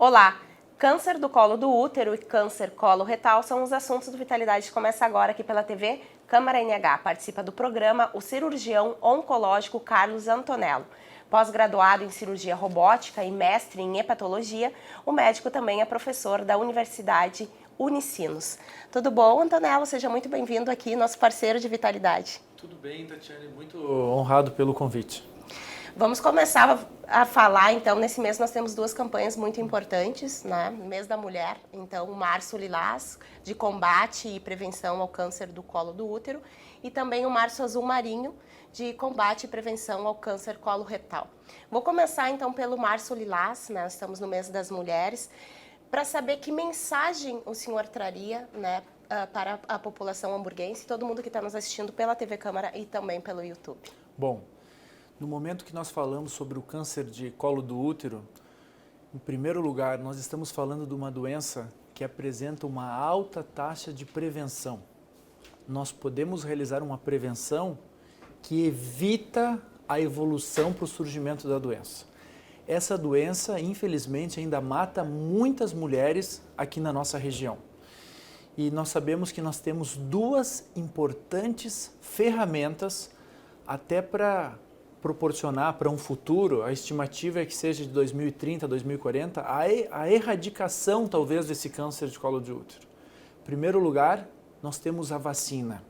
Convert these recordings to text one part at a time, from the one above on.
Olá! Câncer do colo do útero e câncer colo-retal são os assuntos do Vitalidade que começa agora aqui pela TV Câmara NH. Participa do programa o cirurgião oncológico Carlos Antonello. Pós-graduado em cirurgia robótica e mestre em hepatologia, o médico também é professor da Universidade Unicinos. Tudo bom, Antonello? Seja muito bem-vindo aqui, nosso parceiro de Vitalidade. Tudo bem, Tatiane. Muito honrado pelo convite. Vamos começar a falar, então, nesse mês nós temos duas campanhas muito importantes, né? Mês da Mulher, então, o Março Lilás, de combate e prevenção ao câncer do colo do útero, e também o Março Azul Marinho, de combate e prevenção ao câncer colo-retal. Vou começar, então, pelo Março Lilás, né? Nós estamos no mês das mulheres, para saber que mensagem o senhor traria, né, para a população hamburguense, todo mundo que está nos assistindo pela TV Câmara e também pelo YouTube. Bom, no momento que nós falamos sobre o câncer de colo do útero, em primeiro lugar, nós estamos falando de uma doença que apresenta uma alta taxa de prevenção. Nós podemos realizar uma prevenção que evita a evolução para o surgimento da doença. Essa doença, infelizmente, ainda mata muitas mulheres aqui na nossa região. E nós sabemos que nós temos duas importantes ferramentas até para proporcionar para um futuro, a estimativa é que seja de 2030, 2040, a erradicação talvez desse câncer de colo de útero. Em primeiro lugar, nós temos a vacina.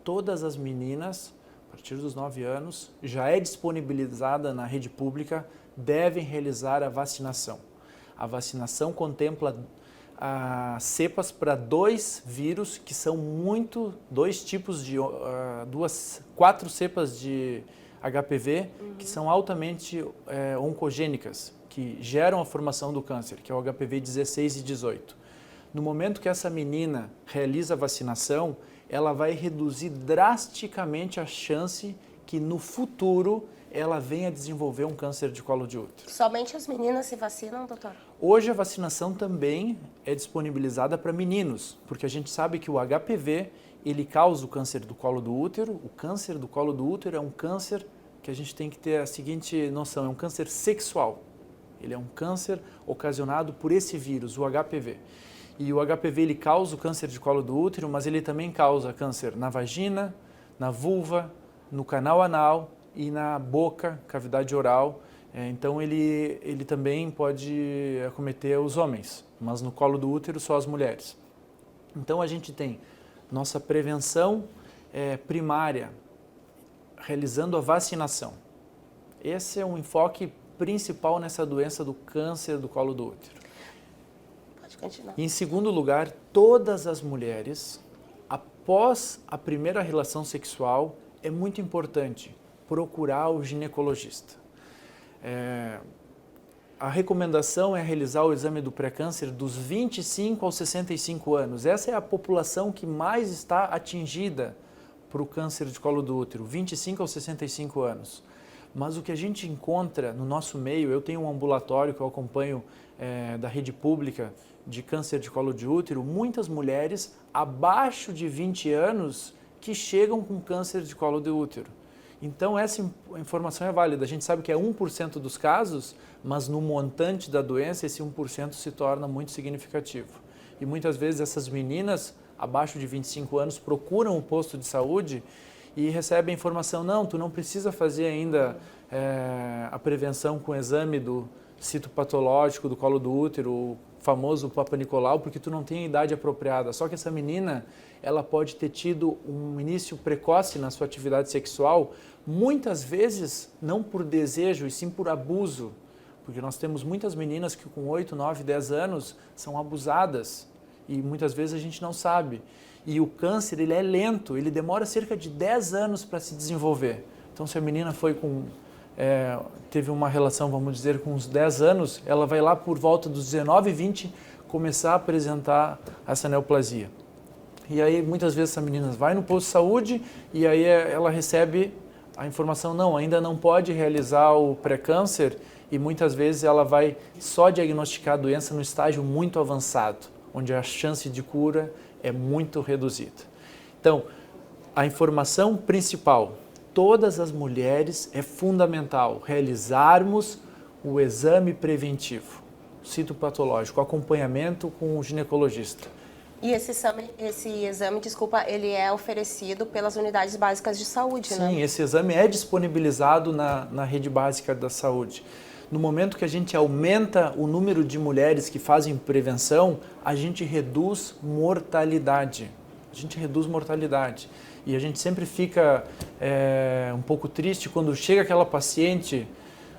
Todas as meninas, a partir dos 9 anos, já é disponibilizada na rede pública, devem realizar a vacinação. A vacinação contempla cepas para dois vírus que são dois tipos de, quatro cepas de HPV, que são altamente oncogênicas, que geram a formação do câncer, que é o HPV 16 e 18. No momento que essa menina realiza a vacinação, ela vai reduzir drasticamente a chance que no futuro ela venha a desenvolver um câncer de colo de útero. Somente as meninas se vacinam, doutor? Hoje a vacinação também é disponibilizada para meninos, porque a gente sabe que o HPV ele causa o câncer do colo do útero. O câncer do colo do útero é um câncer que a gente tem que ter a seguinte noção, é um câncer sexual. Ele é um câncer ocasionado por esse vírus, o HPV. E o HPV ele causa o câncer de colo do útero, mas ele também causa câncer na vagina, na vulva, no canal anal e na boca, cavidade oral. Então ele também pode acometer os homens, mas no colo do útero só as mulheres. Então a gente tem nossa prevenção primária, realizando a vacinação. Esse é um enfoque principal nessa doença do câncer do colo do útero. Pode continuar. Em segundo lugar, todas as mulheres, após a primeira relação sexual, é muito importante procurar o ginecologista. A recomendação é realizar o exame do pré-câncer dos 25 aos 65 anos. Essa é a população que mais está atingida para o câncer de colo do útero, 25 aos 65 anos. Mas o que a gente encontra no nosso meio, eu tenho um ambulatório que eu acompanho da rede pública de câncer de colo de útero, muitas mulheres abaixo de 20 anos que chegam com câncer de colo de útero. Então essa informação é válida. A gente sabe que é 1% dos casos, mas no montante da doença esse 1% se torna muito significativo. E muitas vezes essas meninas abaixo de 25 anos procuram o posto de saúde e recebem a informação, não, tu não precisa fazer ainda a prevenção com o exame do citopatológico do colo do útero, o famoso Papa Nicolau, porque tu não tem a idade apropriada. Só que essa menina, ela pode ter tido um início precoce na sua atividade sexual, muitas vezes não por desejo, e sim por abuso. Porque nós temos muitas meninas que com 8, 9, 10 anos são abusadas e muitas vezes a gente não sabe. E o câncer, ele é lento, ele demora cerca de 10 anos para se desenvolver. Então, se a menina teve uma relação, vamos dizer, com uns 10 anos, ela vai lá por volta dos 19, 20, começar a apresentar essa neoplasia. E aí, muitas vezes, essa menina vai no posto de saúde e aí ela recebe a informação, não, ainda não pode realizar o pré-câncer e muitas vezes ela vai só diagnosticar a doença no estágio muito avançado, onde a chance de cura é muito reduzida. Então, a informação principal, todas as mulheres é fundamental realizarmos o exame preventivo. citopatológico, acompanhamento com o ginecologista. E esse exame, desculpa, ele é oferecido pelas unidades básicas de saúde, né? Sim, esse exame é disponibilizado na rede básica da saúde. No momento que a gente aumenta o número de mulheres que fazem prevenção, a gente reduz mortalidade. E a gente sempre fica um pouco triste quando chega aquela paciente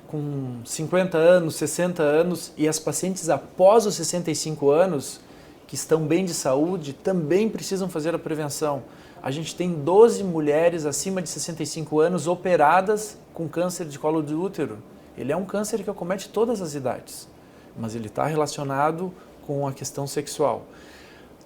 com 50 anos, 60 anos, e as pacientes após os 65 anos, que estão bem de saúde, também precisam fazer a prevenção. A gente tem 12 mulheres acima de 65 anos operadas com câncer de colo de útero. Ele é um câncer que acomete todas as idades, mas ele está relacionado com a questão sexual.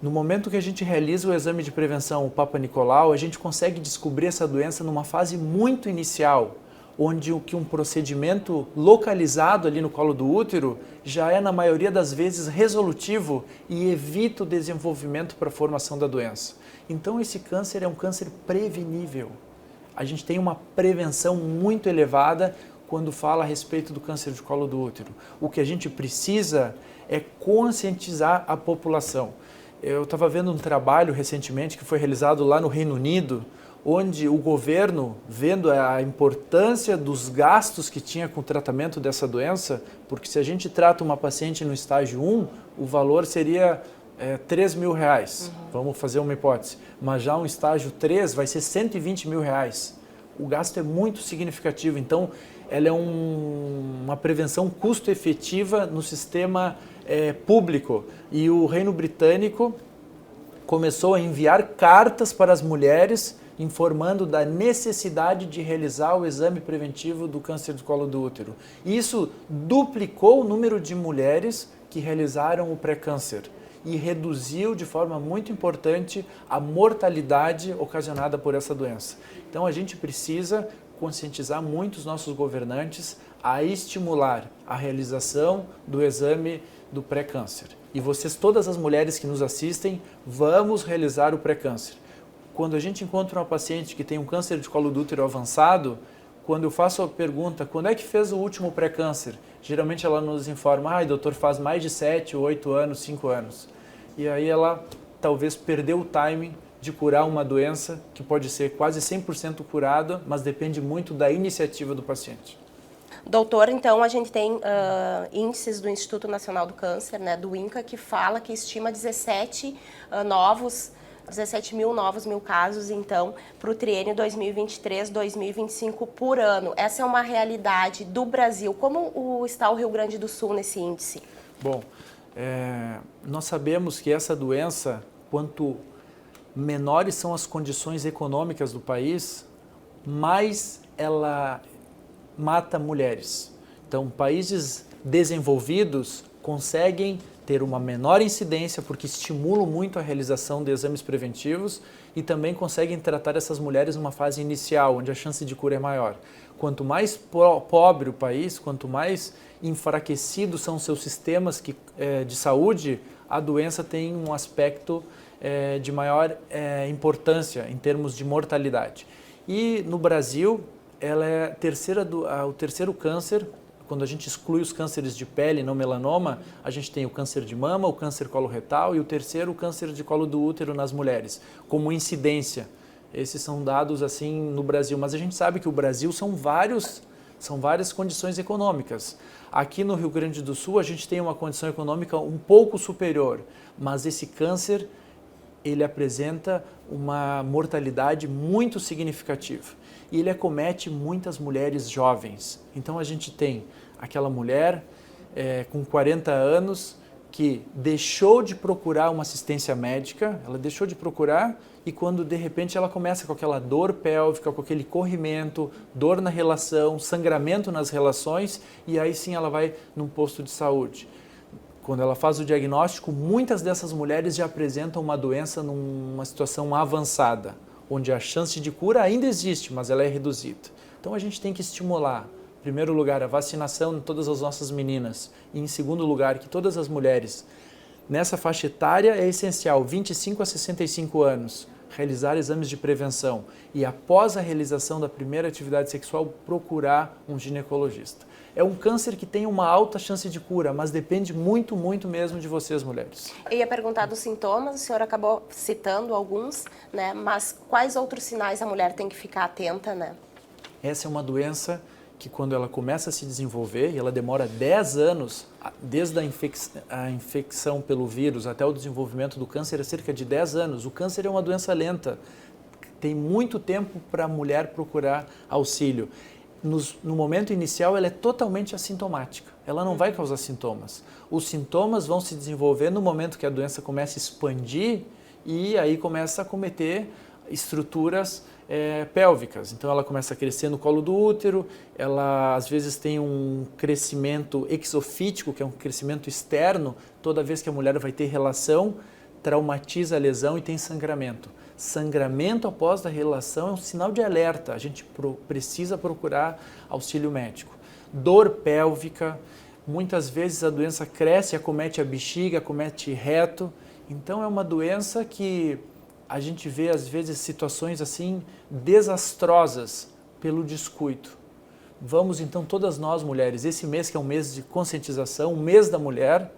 No momento que a gente realiza o exame de prevenção, o Papa Nicolau, a gente consegue descobrir essa doença numa fase muito inicial, onde um procedimento localizado ali no colo do útero já é, na maioria das vezes, resolutivo e evita o desenvolvimento para a formação da doença. Então, esse câncer é um câncer prevenível. A gente tem uma prevenção muito elevada quando fala a respeito do câncer de colo do útero. O que a gente precisa é conscientizar a população. Eu estava vendo um trabalho recentemente que foi realizado lá no Reino Unido, onde o governo, vendo a importância dos gastos que tinha com o tratamento dessa doença, porque se a gente trata uma paciente no estágio 1, o valor seria R$3.000, vamos fazer uma hipótese, mas já um estágio 3 vai ser R$120.000. O gasto é muito significativo, então ela é uma prevenção custo-efetiva no sistema público. E o Reino Britânico começou a enviar cartas para as mulheres informando da necessidade de realizar o exame preventivo do câncer de colo do útero. Isso duplicou o número de mulheres que realizaram o pré-câncer e reduziu de forma muito importante a mortalidade ocasionada por essa doença. Então a gente precisa conscientizar muito os nossos governantes a estimular a realização do exame do pré-câncer. E vocês, todas as mulheres que nos assistem, vamos realizar o pré-câncer. Quando a gente encontra uma paciente que tem um câncer de colo do útero avançado, quando eu faço a pergunta, quando é que fez o último pré-câncer? Geralmente ela nos informa, doutor, faz mais de 7, 8 anos, 5 anos. E aí ela talvez perdeu o timing de curar uma doença que pode ser quase 100% curada, mas depende muito da iniciativa do paciente. Doutor, então a gente tem índices do Instituto Nacional do Câncer, né, do INCA, que fala que estima 17 mil novos casos, então, para o triênio 2023-2025 por ano. Essa é uma realidade do Brasil. Como está o Rio Grande do Sul nesse índice? Bom, nós sabemos que essa doença, quanto menores são as condições econômicas do país, mais ela mata mulheres. Então, países desenvolvidos conseguem ter uma menor incidência porque estimulam muito a realização de exames preventivos e também conseguem tratar essas mulheres numa fase inicial, onde a chance de cura é maior. Quanto mais pobre o país, quanto mais enfraquecidos são seus sistemas de saúde, a doença tem um aspecto de maior importância em termos de mortalidade. E no Brasil, ela é o terceiro câncer. Quando a gente exclui os cânceres de pele, não melanoma, a gente tem o câncer de mama, o câncer coloretal e o terceiro, o câncer de colo do útero nas mulheres, como incidência. Esses são dados assim no Brasil, mas a gente sabe que o Brasil são várias condições econômicas. Aqui no Rio Grande do Sul a gente tem uma condição econômica um pouco superior, mas esse câncer ele apresenta uma mortalidade muito significativa e ele acomete muitas mulheres jovens. Então a gente tem aquela mulher com 40 anos que deixou de procurar uma assistência médica, ela deixou de procurar e quando de repente ela começa com aquela dor pélvica, com aquele corrimento, dor na relação, sangramento nas relações e aí sim ela vai num posto de saúde. Quando ela faz o diagnóstico, muitas dessas mulheres já apresentam uma doença numa situação avançada, onde a chance de cura ainda existe, mas ela é reduzida. Então a gente tem que estimular, em primeiro lugar, a vacinação de todas as nossas meninas e, em segundo lugar, que todas as mulheres nessa faixa etária é essencial, 25 a 65 anos, realizar exames de prevenção e após a realização da primeira atividade sexual procurar um ginecologista. É um câncer que tem uma alta chance de cura, mas depende muito, muito mesmo de vocês, mulheres. Eu ia perguntar dos sintomas, o senhor acabou citando alguns, né? Mas quais outros sinais a mulher tem que ficar atenta, né? Essa é uma doença que quando ela começa a se desenvolver, e ela demora 10 anos, desde a infecção pelo vírus até o desenvolvimento do câncer, é cerca de 10 anos. O câncer é uma doença lenta, tem muito tempo para a mulher procurar auxílio. No momento inicial, ela é totalmente assintomática, ela não vai causar sintomas. Os sintomas vão se desenvolver no momento que a doença começa a expandir e aí começa a acometer estruturas pélvicas. Então ela começa a crescer no colo do útero, ela às vezes tem um crescimento exofítico, que é um crescimento externo, toda vez que a mulher vai ter relação, traumatiza a lesão e tem sangramento. Sangramento após a relação é um sinal de alerta, a gente precisa procurar auxílio médico. Dor pélvica, muitas vezes a doença cresce, acomete a bexiga, acomete reto, então é uma doença que a gente vê às vezes situações assim desastrosas pelo descuido. Vamos então todas nós mulheres, esse mês que é um mês de conscientização, o mês da mulher,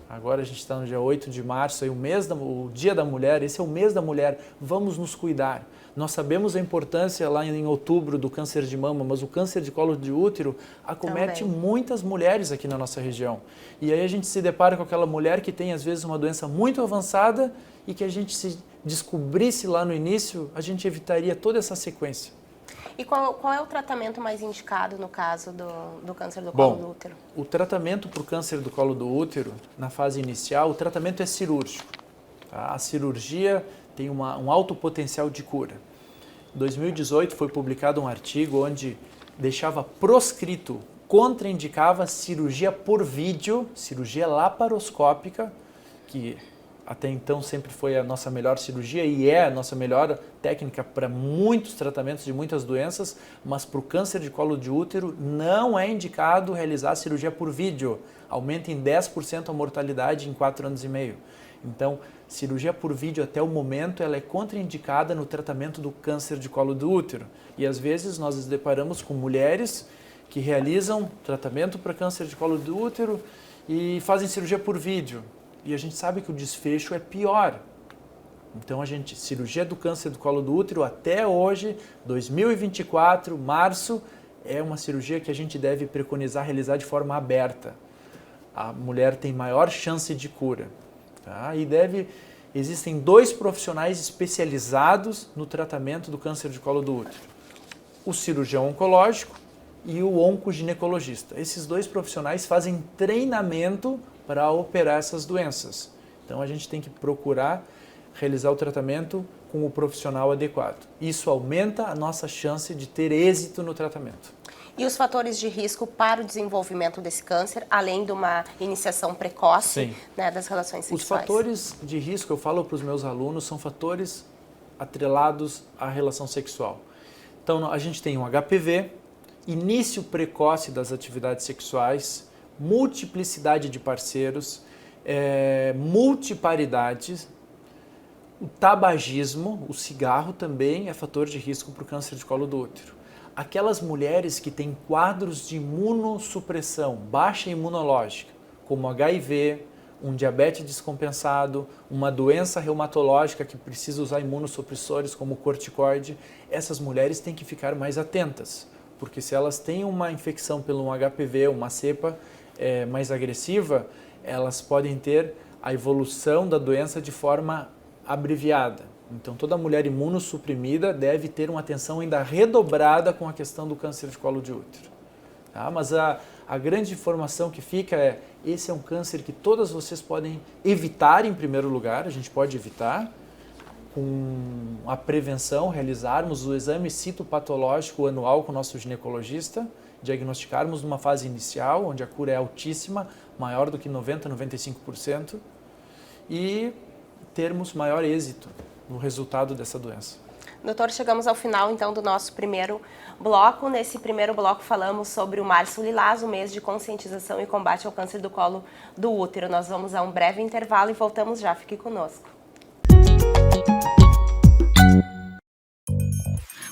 agora a gente está no dia 8 de março, aí o dia da mulher, esse é o mês da mulher, vamos nos cuidar. Nós sabemos a importância lá em outubro do câncer de mama, mas o câncer de colo de útero acomete muitas mulheres aqui na nossa região. E aí a gente se depara com aquela mulher que tem às vezes uma doença muito avançada e que a gente se descobrisse lá no início, a gente evitaria toda essa sequência. E qual é o tratamento mais indicado no caso do câncer do colo do útero? O tratamento para o câncer do colo do útero, na fase inicial, o tratamento é cirúrgico. Tá? A cirurgia tem um alto potencial de cura. Em 2018 foi publicado um artigo onde deixava proscrito, contraindicava cirurgia por vídeo, cirurgia laparoscópica, que até então sempre foi a nossa melhor cirurgia e é a nossa melhor técnica para muitos tratamentos de muitas doenças, mas para o câncer de colo de útero não é indicado realizar cirurgia por vídeo. Aumenta em 10% a mortalidade em 4 anos e meio. Então, cirurgia por vídeo até o momento ela é contraindicada no tratamento do câncer de colo do útero. E às vezes nós nos deparamos com mulheres que realizam tratamento para câncer de colo do útero e fazem cirurgia por vídeo. E a gente sabe que o desfecho é pior. Então, cirurgia do câncer do colo do útero até hoje, 2024, março, é uma cirurgia que a gente deve preconizar realizar de forma aberta. A mulher tem maior chance de cura. Tá? Existem 2 profissionais especializados no tratamento do câncer de colo do útero. O cirurgião oncológico e o oncoginecologista. Esses 2 profissionais fazem treinamento para operar essas doenças. Então a gente tem que procurar realizar o tratamento com o profissional adequado. Isso aumenta a nossa chance de ter êxito no tratamento. E os fatores de risco para o desenvolvimento desse câncer, além de uma iniciação precoce, né, das relações sexuais? Os fatores de risco, eu falo para os meus alunos, são fatores atrelados à relação sexual. Então a gente tem um HPV, início precoce das atividades sexuais, multiplicidade de parceiros, multiparidade, o tabagismo, o cigarro também é fator de risco para o câncer de colo do útero. Aquelas mulheres que têm quadros de imunossupressão, baixa imunológica, como HIV, um diabetes descompensado, uma doença reumatológica que precisa usar imunossupressores como o corticoide, essas mulheres têm que ficar mais atentas, porque se elas têm uma infecção pelo um HPV, uma cepa mais agressiva, elas podem ter a evolução da doença de forma abreviada. Então, toda mulher imunossuprimida deve ter uma atenção ainda redobrada com a questão do câncer de colo de útero. Tá? Mas a grande informação que fica esse é um câncer que todas vocês podem evitar em primeiro lugar, a gente pode evitar com a prevenção, realizarmos o exame citopatológico anual com o nosso ginecologista, diagnosticarmos numa fase inicial, onde a cura é altíssima, maior do que 90%, 95%, e termos maior êxito no resultado dessa doença. Doutor, chegamos ao final então do nosso primeiro bloco. Nesse primeiro bloco falamos sobre o Março Lilás, o mês de conscientização e combate ao câncer do colo do útero. Nós vamos a um breve intervalo e voltamos já. Fique conosco.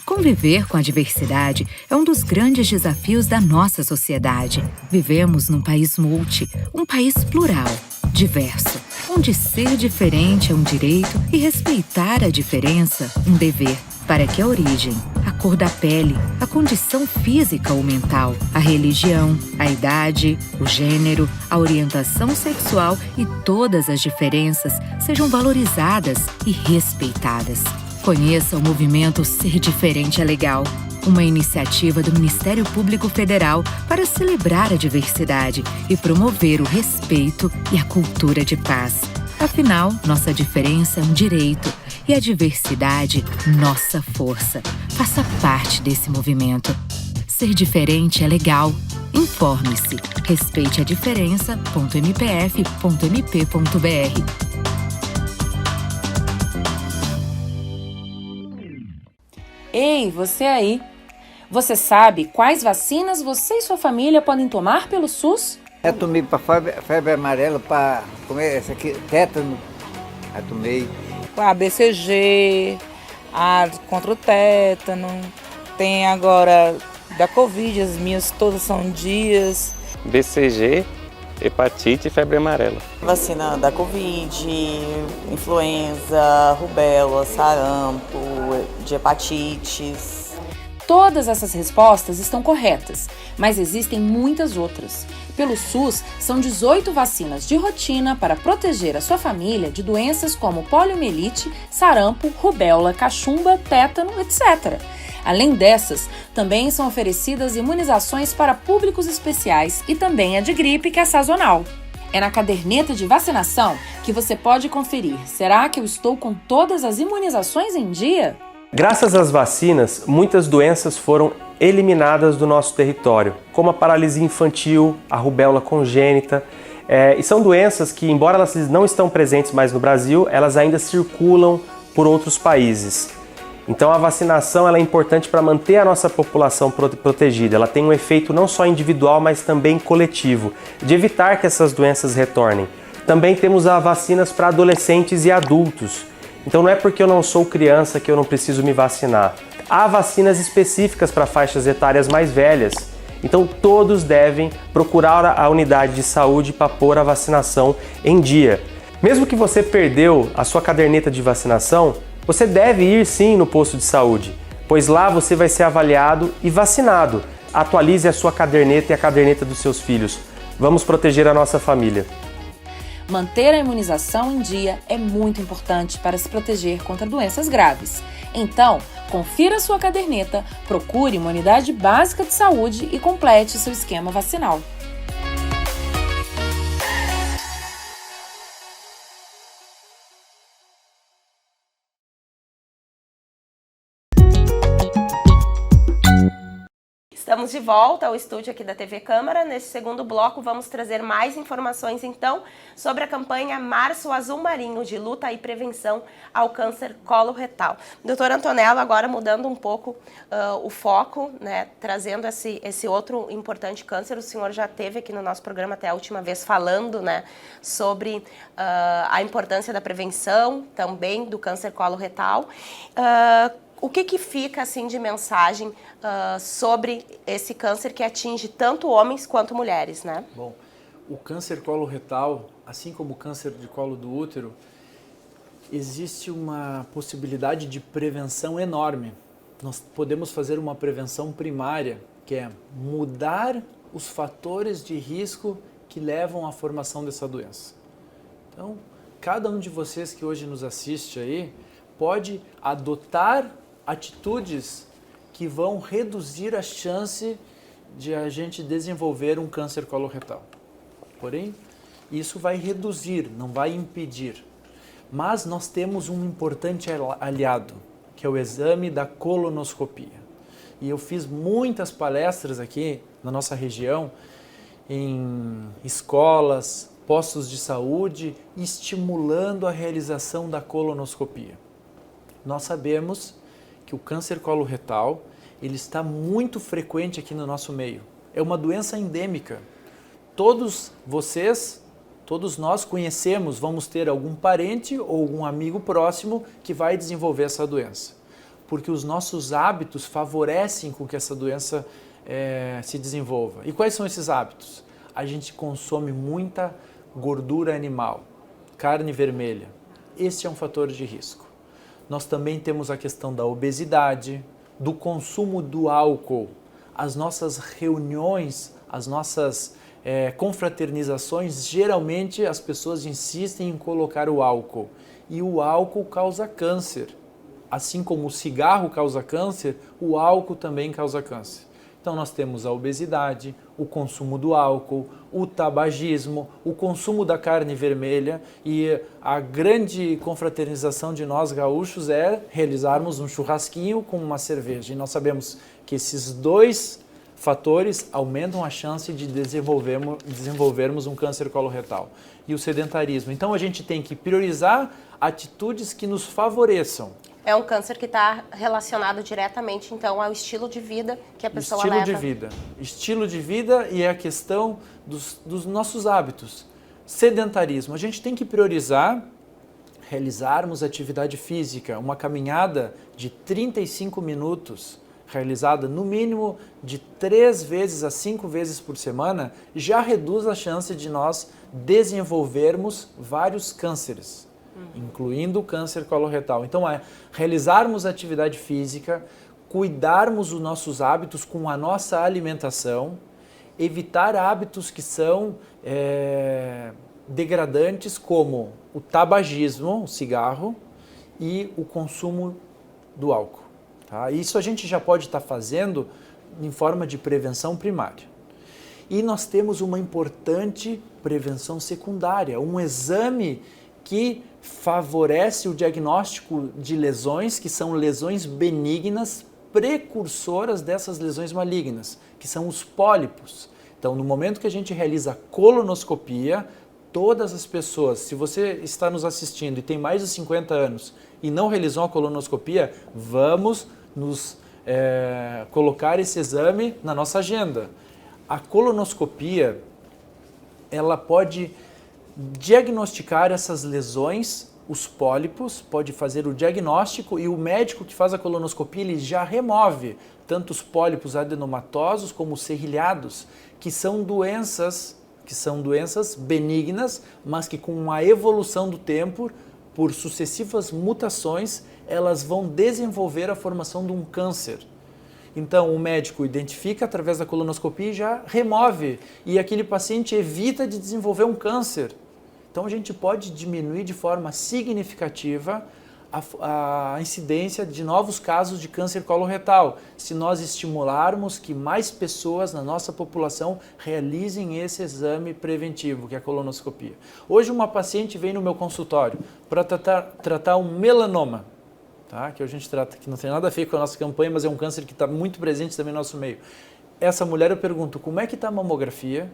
Conviver com a diversidade é um dos grandes desafios da nossa sociedade. Vivemos num país um país plural, diverso, onde ser diferente é um direito e respeitar a diferença um dever, para que a origem, a cor da pele, a condição física ou mental, a religião, a idade, o gênero, a orientação sexual e todas as diferenças sejam valorizadas e respeitadas. Conheça o movimento Ser Diferente é Legal, uma iniciativa do Ministério Público Federal para celebrar a diversidade e promover o respeito e a cultura de paz. Afinal, nossa diferença é um direito e a diversidade, nossa força. Faça parte desse movimento. Ser diferente é legal. Informe-se. Respeite a diferença.mpf.mp.br. Ei, você aí! Você sabe quais vacinas você e sua família podem tomar pelo SUS? Eu tomei para febre amarela, para comer essa aqui, tétano. Eu tomei. A BCG, contra o tétano. Tem agora da Covid, as minhas todas são dias. BCG, hepatite e febre amarela. Vacina da Covid, influenza, rubéola, sarampo, de hepatites. Todas essas respostas estão corretas, mas existem muitas outras. Pelo SUS, são 18 vacinas de rotina para proteger a sua família de doenças como poliomielite, sarampo, rubéola, cachumba, tétano, etc. Além dessas, também são oferecidas imunizações para públicos especiais e também a de gripe, que é sazonal. É na caderneta de vacinação que você pode conferir: será que eu estou com todas as imunizações em dia? Graças às vacinas, muitas doenças foram eliminadas do nosso território, como a paralisia infantil, a rubéola congênita, e são doenças que, embora elas não estão presentes mais no Brasil, elas ainda circulam por outros países. Então a vacinação ela é importante para manter a nossa população protegida. Ela tem um efeito não só individual, mas também coletivo, de evitar que essas doenças retornem. Também temos as vacinas para adolescentes e adultos. Então não é porque eu não sou criança que eu não preciso me vacinar. Há vacinas específicas para faixas etárias mais velhas. Então todos devem procurar a unidade de saúde para pôr a vacinação em dia. Mesmo que você perdeu a sua caderneta de vacinação, você deve ir sim no posto de saúde, pois lá você vai ser avaliado e vacinado. Atualize a sua caderneta e a caderneta dos seus filhos. Vamos proteger a nossa família. Manter a imunização em dia é muito importante para se proteger contra doenças graves. Então, confira sua caderneta, procure uma unidade básica de saúde e complete seu esquema vacinal. Estamos de volta ao estúdio aqui da TV Câmara. Nesse segundo bloco vamos trazer mais informações então sobre a campanha Março Azul Marinho de luta e prevenção ao câncer coloretal. Doutora Antonella, agora mudando um pouco o foco, né, trazendo esse outro importante câncer. O senhor já esteve aqui no nosso programa até a última vez falando, né, sobre a importância da prevenção também do câncer coloretal. O que fica assim de mensagem sobre esse câncer que atinge tanto homens quanto mulheres, né? Bom, o câncer coloretal, assim como o câncer de colo do útero, existe uma possibilidade de prevenção enorme. Nós podemos fazer uma prevenção primária, que é mudar os fatores de risco que levam à formação dessa doença. Então, cada um de vocês que hoje nos assiste aí pode adotar atitudes que vão reduzir a chance de a gente desenvolver um câncer coloretal. Porém, isso vai reduzir, não vai impedir. Mas nós temos um importante aliado, que é o exame da colonoscopia. E eu fiz muitas palestras aqui na nossa região, em escolas, postos de saúde, estimulando a realização da colonoscopia. Nós sabemos que o câncer coloretal ele está muito frequente aqui no nosso meio. É uma doença endêmica. Todos vocês, todos nós conhecemos, vamos ter algum parente ou algum amigo próximo que vai desenvolver essa doença. porque os nossos hábitos favorecem com que essa doença se desenvolva. E quais são esses hábitos? A gente consome muita gordura animal, carne vermelha. Este é um fator de risco. Nós também temos a questão da obesidade, do consumo do álcool. As nossas reuniões, as nossas confraternizações, geralmente as pessoas insistem em colocar o álcool. E o álcool causa câncer. Assim como o cigarro causa câncer, o álcool também causa câncer. Então nós temos a obesidade, o consumo do álcool, o tabagismo, o consumo da carne vermelha, e a grande confraternização de nós gaúchos é realizarmos um churrasquinho com uma cerveja. E nós sabemos que esses dois fatores aumentam a chance de desenvolvermos um câncer coloretal. E o sedentarismo. Então a gente tem que priorizar atitudes que nos favoreçam. É um câncer que está relacionado diretamente, então, ao estilo de vida que a pessoa leva. Estilo de vida e a questão dos nossos hábitos. Sedentarismo. A gente tem que priorizar realizarmos atividade física, uma caminhada de 35 minutos, realizada no mínimo de 3 vezes a 5 vezes por semana, já reduz a chance de nós desenvolvermos vários cânceres, incluindo o câncer coloretal. Então, realizarmos atividade física, cuidarmos dos nossos hábitos com a nossa alimentação, evitar hábitos que são degradantes, como o tabagismo, o cigarro, e o consumo do álcool. Tá? Isso a gente já pode estar fazendo em forma de prevenção primária. E nós temos uma importante prevenção secundária, um exame que favorece o diagnóstico de lesões, que são lesões benignas, precursoras dessas lesões malignas, que são os pólipos. Então, no momento que a gente realiza a colonoscopia, todas as pessoas, se você está nos assistindo e tem mais de 50 anos e não realizou a colonoscopia, vamos nos colocar esse exame na nossa agenda. A colonoscopia, ela pode diagnosticar essas lesões, os pólipos, pode fazer o diagnóstico, e o médico que faz a colonoscopia, ele já remove tanto os pólipos adenomatosos como os serrilhados, que são doenças benignas, mas que com a evolução do tempo, por sucessivas mutações, elas vão desenvolver a formação de um câncer. Então, o médico identifica através da colonoscopia e já remove, e aquele paciente evita de desenvolver um câncer. Então, a gente pode diminuir de forma significativa a incidência de novos casos de câncer coloretal, se nós estimularmos que mais pessoas na nossa população realizem esse exame preventivo, que é a colonoscopia. Hoje, uma paciente vem no meu consultório para tratar um melanoma, tá? Que a gente trata, que não tem nada a ver com a nossa campanha, mas é um câncer que está muito presente também no nosso meio. Essa mulher, eu pergunto, como é que está a mamografia?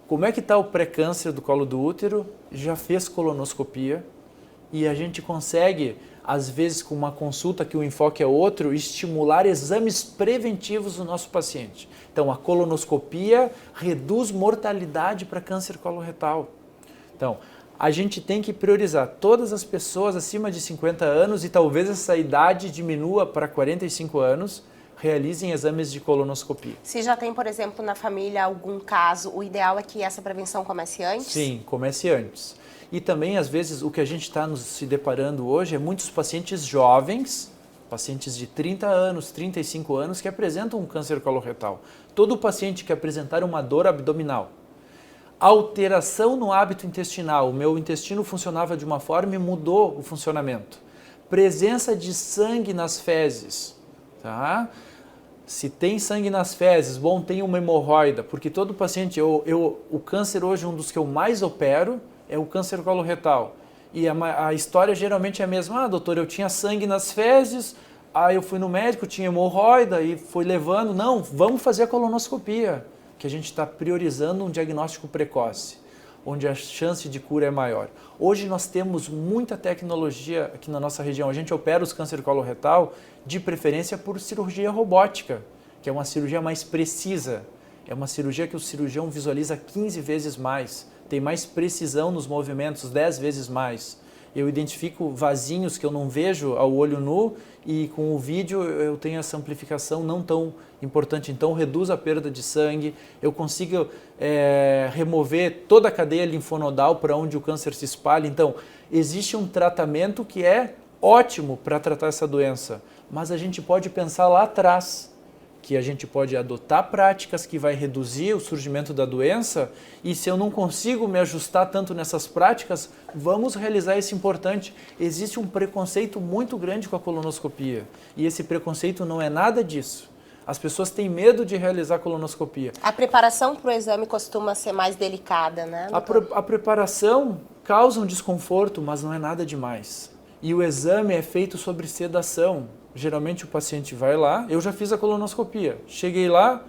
Como é que está o pré-câncer do colo do útero? Já fez colonoscopia? E a gente consegue, às vezes, com uma consulta que o enfoque é outro, estimular exames preventivos no nosso paciente. Então, a colonoscopia reduz mortalidade para câncer coloretal. Então, a gente tem que priorizar todas as pessoas acima de 50 anos, e talvez essa idade diminua para 45 anos, realizem exames de colonoscopia. Se já tem, por exemplo, na família algum caso, o ideal é que essa prevenção comece antes? Sim, comece antes. E também, às vezes, o que a gente está se deparando hoje é muitos pacientes jovens, pacientes de 30 anos, 35 anos, que apresentam um câncer coloretal. Todo paciente que apresentar uma dor abdominal, alteração no hábito intestinal, o meu intestino funcionava de uma forma e mudou o funcionamento. Presença de sangue nas fezes, tá? Se tem sangue nas fezes, bom, tem uma hemorroida, porque todo paciente, o câncer hoje, um dos que eu mais opero, é o câncer coloretal. E a história geralmente é a mesma. Ah, doutor, eu tinha sangue nas fezes, aí eu fui no médico, tinha hemorroida e foi levando. Não, vamos fazer a colonoscopia, que a gente está priorizando um diagnóstico precoce, onde a chance de cura é maior. Hoje nós temos muita tecnologia aqui na nossa região. A gente opera os câncer coloretal de preferência por cirurgia robótica, que é uma cirurgia mais precisa. É uma cirurgia que o cirurgião visualiza 15 vezes mais, tem mais precisão nos movimentos, 10 vezes mais. eu identifico vasinhos que eu não vejo ao olho nu e com o vídeo eu tenho essa amplificação não tão importante. Então, reduz a perda de sangue, eu consigo remover toda a cadeia linfonodal para onde o câncer se espalha. Então, existe um tratamento que é ótimo para tratar essa doença, mas a gente pode pensar lá atrás, que a gente pode adotar práticas que vai reduzir o surgimento da doença e se eu não consigo me ajustar tanto nessas práticas, vamos realizar esse importante. Existe um preconceito muito grande com a colonoscopia e esse preconceito não é nada disso. As pessoas têm medo de realizar a colonoscopia. A preparação para o exame costuma ser mais delicada, né? A preparação causa um desconforto, mas não é nada demais. E o exame é feito sobre sedação. Geralmente o paciente vai lá, eu já fiz a colonoscopia, cheguei lá,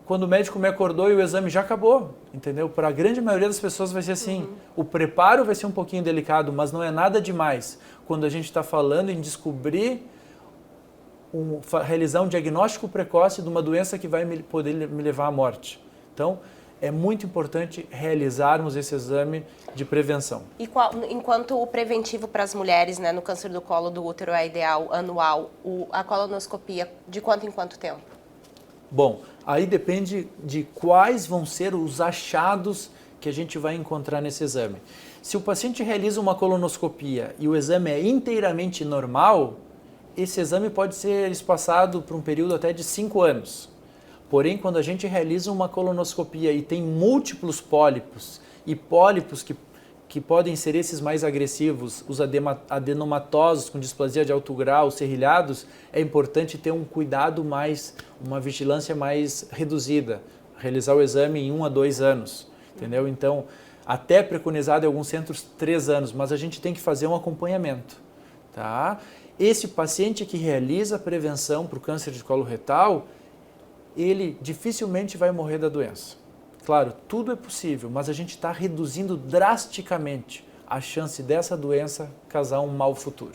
quando o médico me acordou e o exame já acabou, entendeu? Para a grande maioria das pessoas vai ser assim. O preparo vai ser um pouquinho delicado, mas não é nada demais. Quando a gente está falando em descobrir, realizar um diagnóstico precoce de uma doença que vai poder me levar à morte. Então, é muito importante realizarmos esse exame de prevenção. E enquanto o preventivo para as mulheres, né, no câncer do colo do útero é ideal anual, a colonoscopia de quanto em quanto tempo? Bom, aí depende de quais vão ser os achados que a gente vai encontrar nesse exame. Se o paciente realiza uma colonoscopia e o exame é inteiramente normal, esse exame pode ser espaçado por um período até de 5 anos. Porém, quando a gente realiza uma colonoscopia e tem múltiplos pólipos, e pólipos que podem ser esses mais agressivos, os adenomatosos com displasia de alto grau, serrilhados, é importante ter um cuidado mais, uma vigilância mais reduzida, realizar o exame em 1 a 2 anos, entendeu? Então, até preconizado em alguns centros 3 anos, mas a gente tem que fazer um acompanhamento, tá? Esse paciente que realiza a prevenção para o câncer de colo retal, ele dificilmente vai morrer da doença. Claro, tudo é possível, mas a gente está reduzindo drasticamente a chance dessa doença causar um mau futuro.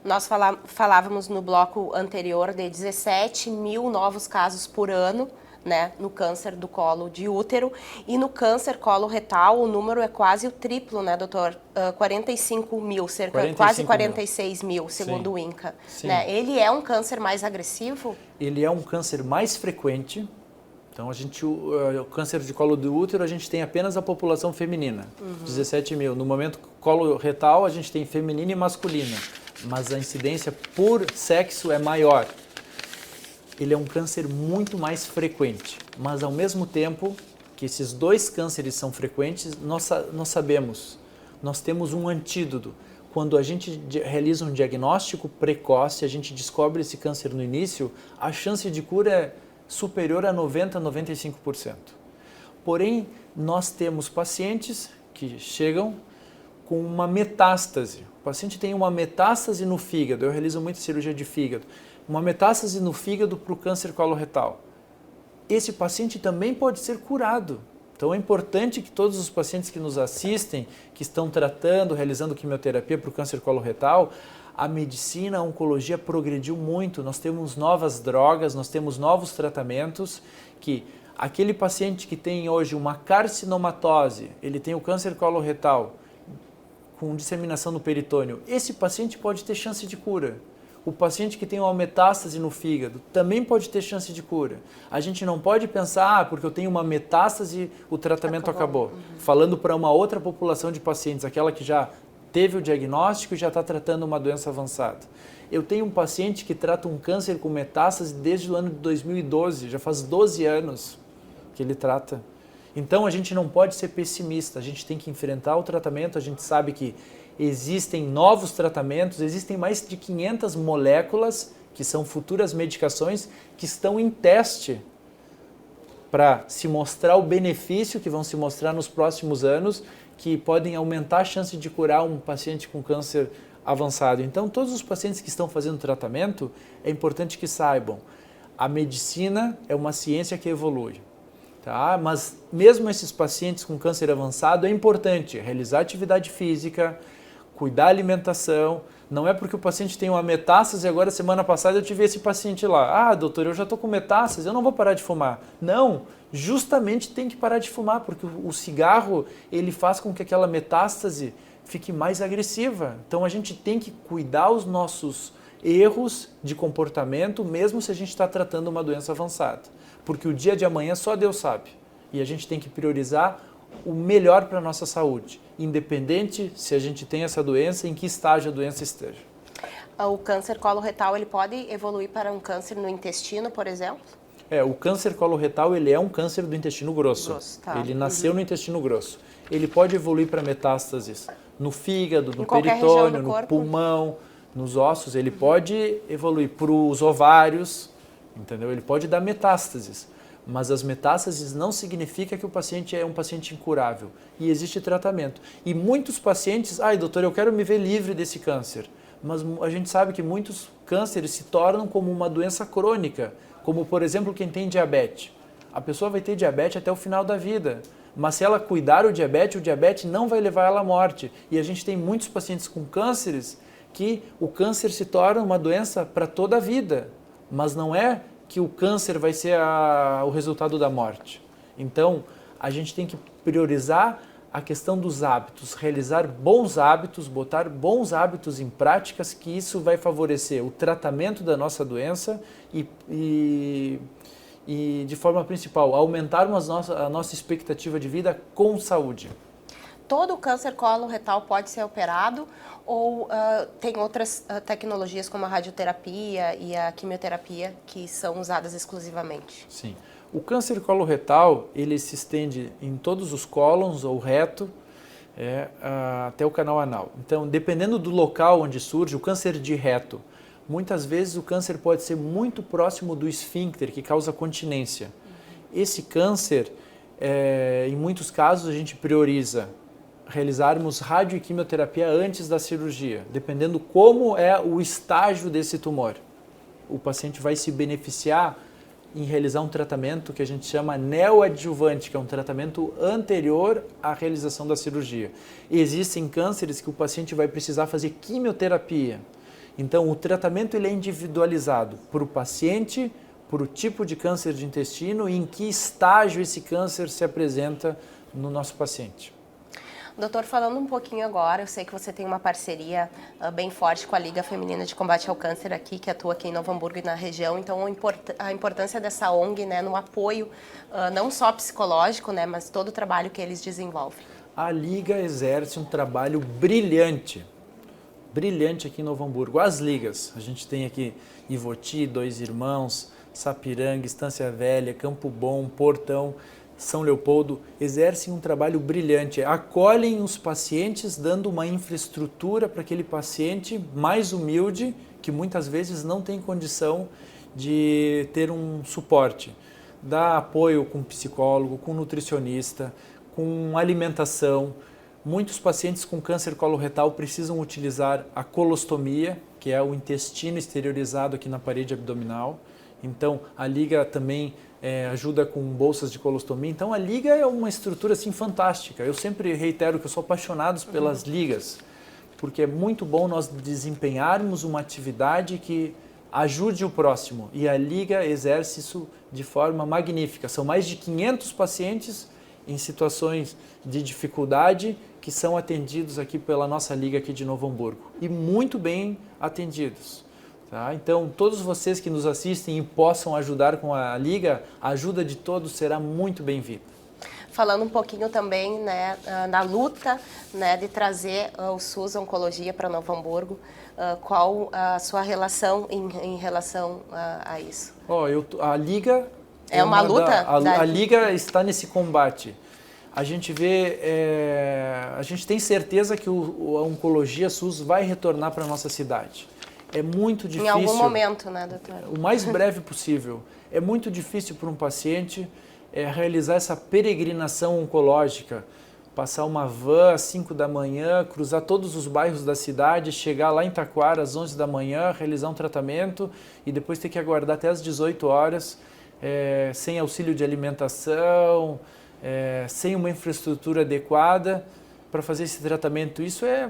Nós falávamos no bloco anterior de 17 mil novos casos por ano, né, no câncer do colo de útero, e no câncer colo retal o número é quase o triplo, né, doutor? 45 mil, quase 46 mil, segundo o INCA. Né? Ele é um câncer mais agressivo? Ele é um câncer mais frequente. Então, o câncer de colo do útero, a gente tem apenas a população feminina, 17 mil. No momento colo retal, a gente tem feminina e masculina, mas a incidência por sexo é maior. Ele é um câncer muito mais frequente, mas ao mesmo tempo que esses dois cânceres são frequentes, nós sabemos, nós temos um antídoto. Quando a gente realiza um diagnóstico precoce, a gente descobre esse câncer no início, a chance de cura é superior a 90% a 95%. Porém, nós temos pacientes que chegam com uma metástase. O paciente tem uma metástase no fígado, eu realizo muita cirurgia de fígado, uma metástase no fígado para o câncer coloretal. Esse paciente também pode ser curado. Então é importante que todos os pacientes que nos assistem, que estão tratando, realizando quimioterapia para o câncer coloretal, a medicina, a oncologia progrediu muito, nós temos novas drogas, nós temos novos tratamentos que aquele paciente que tem hoje uma carcinomatose, ele tem o câncer coloretal com disseminação no peritônio, esse paciente pode ter chance de cura. O paciente que tem uma metástase no fígado também pode ter chance de cura. A gente não pode pensar, porque eu tenho uma metástase, o tratamento acabou. Falando para uma outra população de pacientes, aquela que já teve o diagnóstico e já está tratando uma doença avançada. Eu tenho um paciente que trata um câncer com metástase desde o ano de 2012, já faz 12 anos que ele trata. Então a gente não pode ser pessimista, a gente tem que enfrentar o tratamento, a gente sabe que existem novos tratamentos, existem mais de 500 moléculas, que são futuras medicações, que estão em teste para se mostrar o benefício que vão se mostrar nos próximos anos, que podem aumentar a chance de curar um paciente com câncer avançado. Então, todos os pacientes que estão fazendo tratamento, é importante que saibam, a medicina é uma ciência que evolui. Tá? Mas mesmo esses pacientes com câncer avançado, é importante realizar atividade física, cuidar da alimentação. Não é porque o paciente tem uma metástase, agora semana passada eu tive esse paciente lá. Ah, doutor, eu já estou com metástase, eu não vou parar de fumar. Não, justamente tem que parar de fumar, porque o cigarro ele faz com que aquela metástase fique mais agressiva. Então a gente tem que cuidar os nossos erros de comportamento, mesmo se a gente está tratando uma doença avançada. Porque o dia de amanhã só Deus sabe. E a gente tem que priorizar o melhor para a nossa saúde, independente se a gente tem essa doença, em que estágio a doença esteja. O câncer coloretal, ele pode evoluir para um câncer no intestino, por exemplo? O câncer coloretal, ele é um câncer do intestino grosso. Tá. Ele nasceu no intestino grosso. Ele pode evoluir para metástases no fígado, no qualquer região peritônio, do no corpo? pulmão, nos ossos. Ele pode evoluir para os ovários, entendeu? Ele pode dar metástases. Mas as metástases não significa que o paciente é um paciente incurável. E existe tratamento. E muitos pacientes, doutor, eu quero me ver livre desse câncer. Mas a gente sabe que muitos cânceres se tornam como uma doença crônica, como, por exemplo, quem tem diabetes. A pessoa vai ter diabetes até o final da vida, mas se ela cuidar o diabetes não vai levar ela à morte. E a gente tem muitos pacientes com cânceres que o câncer se torna uma doença para toda a vida, mas não é que o câncer vai ser o resultado da morte. Então, a gente tem que priorizar a questão dos hábitos, realizar bons hábitos, botar bons hábitos em práticas, que isso vai favorecer o tratamento da nossa doença e de forma principal, aumentarmos a nossa expectativa de vida com saúde. Todo câncer coloretal pode ser operado ou tem outras tecnologias como a radioterapia e a quimioterapia que são usadas exclusivamente? Sim. O câncer coloretal, ele se estende em todos os cólons ou reto até o canal anal. Então, dependendo do local onde surge, o câncer de reto, muitas vezes o câncer pode ser muito próximo do esfíncter, que causa continência. Esse câncer, em muitos casos, a gente prioriza realizarmos radio e quimioterapia antes da cirurgia, dependendo como é o estágio desse tumor. O paciente vai se beneficiar em realizar um tratamento que a gente chama neoadjuvante, que é um tratamento anterior à realização da cirurgia. E existem cânceres que o paciente vai precisar fazer quimioterapia. Então, o tratamento ele é individualizado para o paciente, por o tipo de câncer de intestino e em que estágio esse câncer se apresenta no nosso paciente. Doutor, falando um pouquinho agora, eu sei que você tem uma parceria bem forte com a Liga Feminina de Combate ao Câncer aqui, que atua aqui em Novo Hamburgo e na região. Então, a importância dessa ONG, né, no apoio, não só psicológico, né, mas todo o trabalho que eles desenvolvem. A Liga exerce um trabalho brilhante aqui em Novo Hamburgo. As ligas, a gente tem aqui Ivoti, Dois Irmãos, Sapiranga, Estância Velha, Campo Bom, Portão, São Leopoldo, exercem um trabalho brilhante, acolhem os pacientes dando uma infraestrutura para aquele paciente mais humilde, que muitas vezes não tem condição de ter um suporte. Dá apoio com psicólogo, com nutricionista, com alimentação. Muitos pacientes com câncer coloretal precisam utilizar a colostomia, que é o intestino exteriorizado aqui na parede abdominal. Então, a Liga também ajuda com bolsas de colostomia. Então, a Liga é uma estrutura assim, fantástica. Eu sempre reitero que eu sou apaixonado pelas ligas, porque é muito bom nós desempenharmos uma atividade que ajude o próximo. E a Liga exerce isso de forma magnífica. São mais de 500 pacientes em situações de dificuldade que são atendidos aqui pela nossa Liga aqui de Novo Hamburgo. E muito bem atendidos. Tá? Então, todos vocês que nos assistem e possam ajudar com a Liga, a ajuda de todos será muito bem-vinda. Falando um pouquinho também, né, na luta, né, de trazer o SUS Oncologia para Novo Hamburgo, qual a sua relação em relação a isso? A Liga é uma luta? A Liga está nesse combate. A gente vê, a gente tem certeza que a Oncologia SUS vai retornar para a nossa cidade. É muito difícil. Em algum momento, né, doutor? O mais breve possível. É muito difícil para um paciente realizar essa peregrinação oncológica, passar uma van às 5 da manhã, cruzar todos os bairros da cidade, chegar lá em Taquara às 11 da manhã, realizar um tratamento e depois ter que aguardar até às 18 horas, sem auxílio de alimentação, sem uma infraestrutura adequada para fazer esse tratamento. Isso é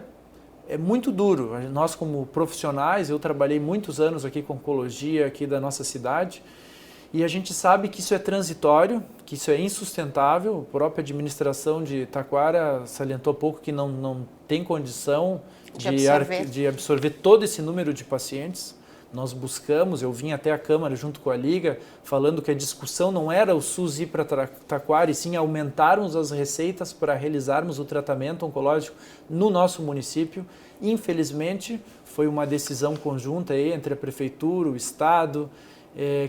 muito duro. Nós, como profissionais, eu trabalhei muitos anos aqui com oncologia aqui da nossa cidade E a gente sabe que isso é transitório, que isso é insustentável. A própria administração de Taquara salientou há pouco que não tem condição de absorver todo esse número de pacientes. Nós buscamos, eu vim até a Câmara junto com a Liga, falando que a discussão não era o SUS ir para Taquara, e sim aumentarmos as receitas para realizarmos o tratamento oncológico no nosso município. Infelizmente, foi uma decisão conjunta aí entre a Prefeitura, o Estado,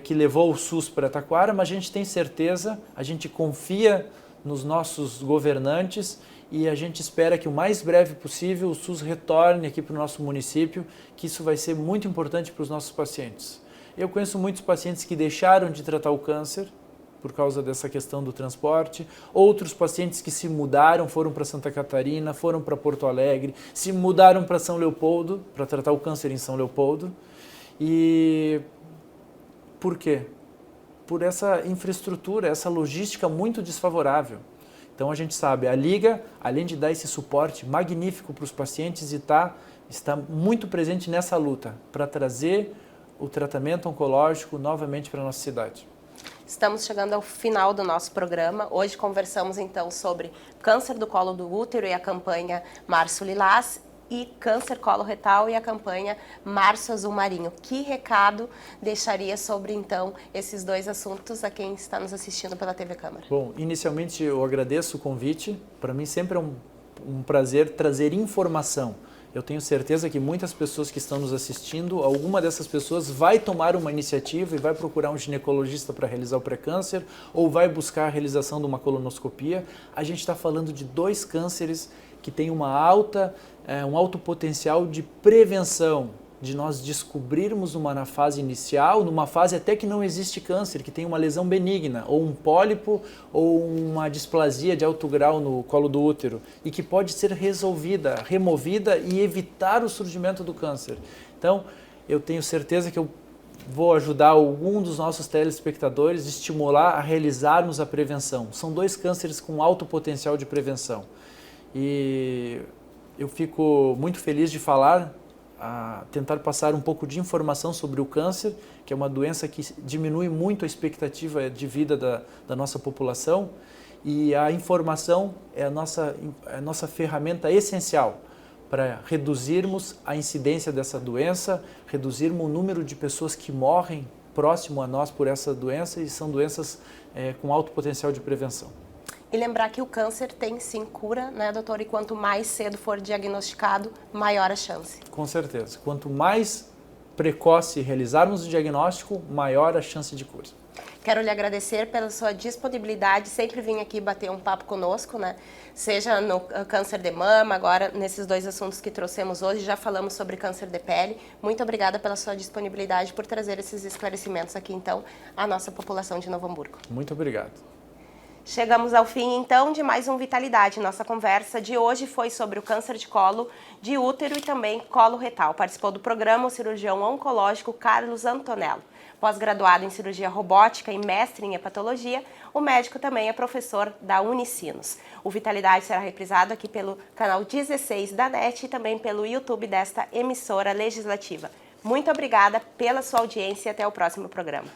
que levou o SUS para Taquara, mas a gente tem certeza, a gente confia nos nossos governantes e a gente espera que o mais breve possível o SUS retorne aqui para o nosso município, que isso vai ser muito importante para os nossos pacientes. Eu conheço muitos pacientes que deixaram de tratar o câncer por causa dessa questão do transporte, outros pacientes que se mudaram, foram para Santa Catarina, foram para Porto Alegre, se mudaram para São Leopoldo, para tratar o câncer em São Leopoldo. E por quê? Por essa infraestrutura, essa logística muito desfavorável. Então a gente sabe, a Liga, além de dar esse suporte magnífico para os pacientes, está muito presente nessa luta para trazer o tratamento oncológico novamente para a nossa cidade. Estamos chegando ao final do nosso programa. Hoje conversamos então sobre câncer do colo do útero e a campanha Março Lilás, e câncer coloretal e a campanha Março Azul Marinho. Que recado deixaria sobre, então, esses dois assuntos a quem está nos assistindo pela TV Câmara? Bom, inicialmente eu agradeço o convite. Para mim sempre é um prazer trazer informação. Eu tenho certeza que muitas pessoas que estão nos assistindo, alguma dessas pessoas vai tomar uma iniciativa e vai procurar um ginecologista para realizar o pré-câncer ou vai buscar a realização de uma colonoscopia. A gente está falando de dois cânceres que têm um alto potencial de prevenção, de nós descobrirmos na fase inicial, numa fase até que não existe câncer, que tem uma lesão benigna, ou um pólipo, ou uma displasia de alto grau no colo do útero, e que pode ser resolvida, removida e evitar o surgimento do câncer. Então, eu tenho certeza que eu vou ajudar algum dos nossos telespectadores a estimular a realizarmos a prevenção. São dois cânceres com alto potencial de prevenção. E eu fico muito feliz de falar, tentar passar um pouco de informação sobre o câncer, que é uma doença que diminui muito a expectativa de vida da nossa população, e a informação é a nossa ferramenta essencial para reduzirmos a incidência dessa doença, reduzirmos o número de pessoas que morrem próximo a nós por essa doença, e são doenças com alto potencial de prevenção. E lembrar que o câncer tem sim cura, né, doutor? E quanto mais cedo for diagnosticado, maior a chance. Com certeza. Quanto mais precoce realizarmos o diagnóstico, maior a chance de cura. Quero lhe agradecer pela sua disponibilidade, sempre vir aqui bater um papo conosco, né? Seja no câncer de mama, agora nesses dois assuntos que trouxemos hoje, já falamos sobre câncer de pele. Muito obrigada pela sua disponibilidade, por trazer esses esclarecimentos aqui, então, à nossa população de Novo Hamburgo. Muito obrigado. Chegamos ao fim, então, de mais um Vitalidade. Nossa conversa de hoje foi sobre o câncer de colo de útero e também colo retal. Participou do programa o cirurgião oncológico Carlos Antonello. Pós-graduado em cirurgia robótica e mestre em hepatologia, o médico também é professor da Unicinos. O Vitalidade será reprisado aqui pelo canal 16 da NET e também pelo YouTube desta emissora legislativa. Muito obrigada pela sua audiência e até o próximo programa.